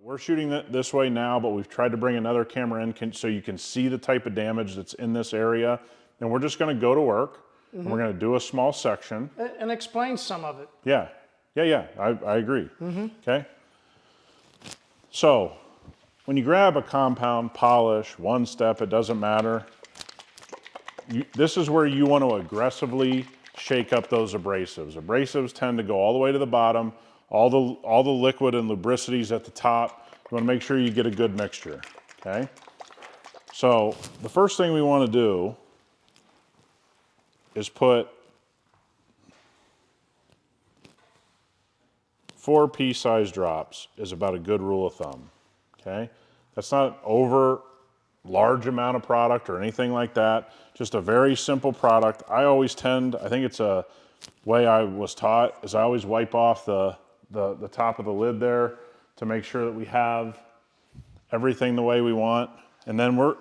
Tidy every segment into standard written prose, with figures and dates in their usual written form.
We're shooting it this way now, but we've tried to bring another camera in so you can see the type of damage that's in this area. And we're just gonna go to work, and we're gonna do a small section. And explain some of it. Yeah, I agree, okay? So, when you grab a compound, polish, one step, it doesn't matter. This is where you want to aggressively shake up those abrasives. Abrasives tend to go all the way to the bottom, all the liquid and lubricities at the top. You want to make sure you get a good mixture, okay? So the first thing we want to do is put 4 pea-sized drops is about a good rule of thumb, okay? That's not over large amount of product or anything like that, just a very simple product. I think it's a way I was taught, is I always wipe off the top of the lid there to make sure that we have everything the way we want. And then we're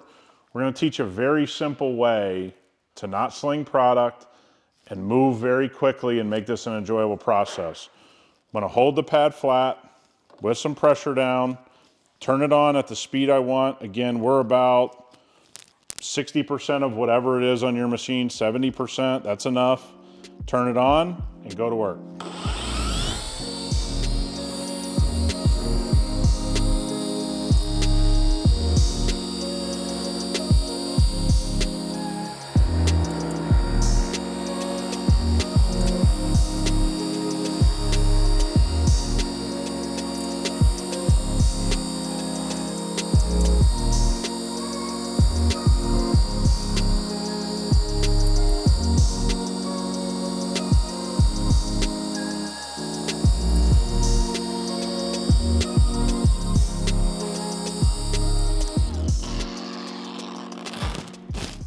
gonna teach a very simple way to not sling product and move very quickly and make this an enjoyable process. I'm gonna hold the pad flat with some pressure down, turn it on at the speed I want. Again, we're about 60% of whatever it is on your machine, 70%, that's enough. Turn it on and go to work.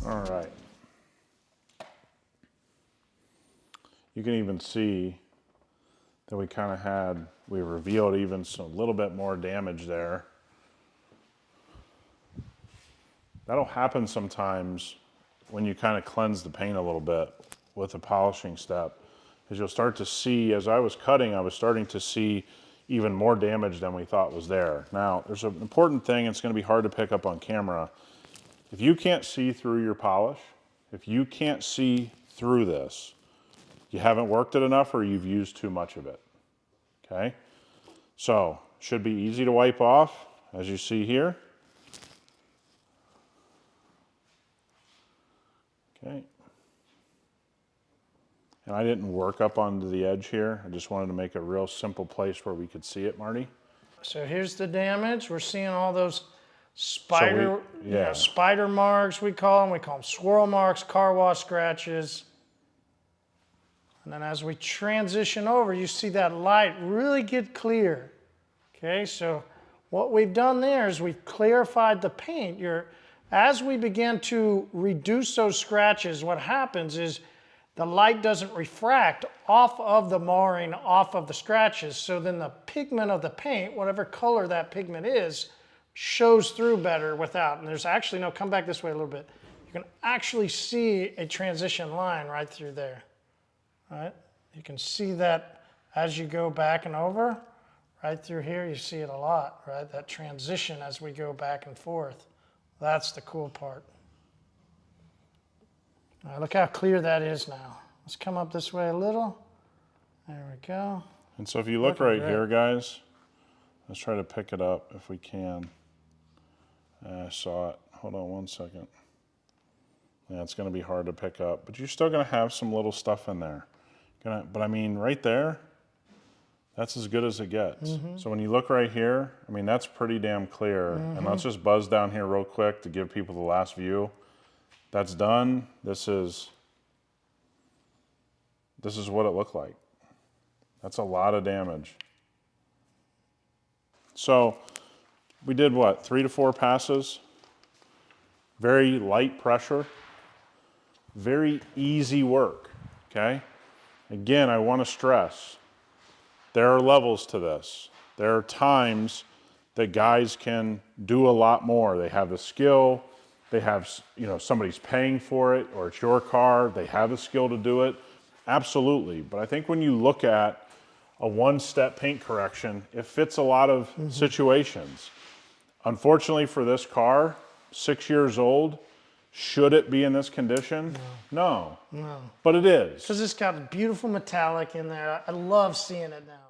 All right. You can even see that we revealed even a little bit more damage there. That'll happen sometimes when you kind of cleanse the paint a little bit with the polishing step. As you'll start to see, as I was cutting, I was starting to see even more damage than we thought was there. Now, there's an important thing, it's gonna be hard to pick up on camera. If you can't see through your polish, if you can't see through this, you haven't worked it enough or you've used too much of it, okay? So, should be easy to wipe off, as you see here. Okay. And I didn't work up onto the edge here. I just wanted to make a real simple place where we could see it, Marty. So here's the damage. We're seeing all those spider marks, we call them. We call them swirl marks, car wash scratches. And then as we transition over, you see that light really get clear. Okay, so what we've done there is we've clarified the paint. As we begin to reduce those scratches, what happens is the light doesn't refract off of the marring, off of the scratches. So then the pigment of the paint, whatever color that pigment is, shows through better without. And there's actually, no, come back this way a little bit. You can actually see a transition line right through there. All right? You can see that as you go back and over. Right through here, you see it a lot, right? That transition as we go back and forth. That's the cool part. All right, look how clear that is now. Let's come up this way a little. There we go. And so if you look right here, guys, let's try to pick it up if we can. I saw it. Hold on one second. Yeah, it's going to be hard to pick up, but you're still going to have some little stuff in there. But I mean, right there, that's as good as it gets. So when you look right here, I mean, that's pretty damn clear. And let's just buzz down here real quick to give people the last view. That's done. This is what it looked like. That's a lot of damage. So we did what, 3 to 4 passes? Very light pressure, very easy work, okay? Again, I want to stress, there are levels to this. There are times that guys can do a lot more. They have the skill, they have, somebody's paying for it, or it's your car, they have the skill to do it. Absolutely, but I think when you look at a one-step paint correction. It fits a lot of situations. Unfortunately for this car, 6 years old, should it be in this condition? No. But it is. Because it's got beautiful metallic in there. I love seeing it now.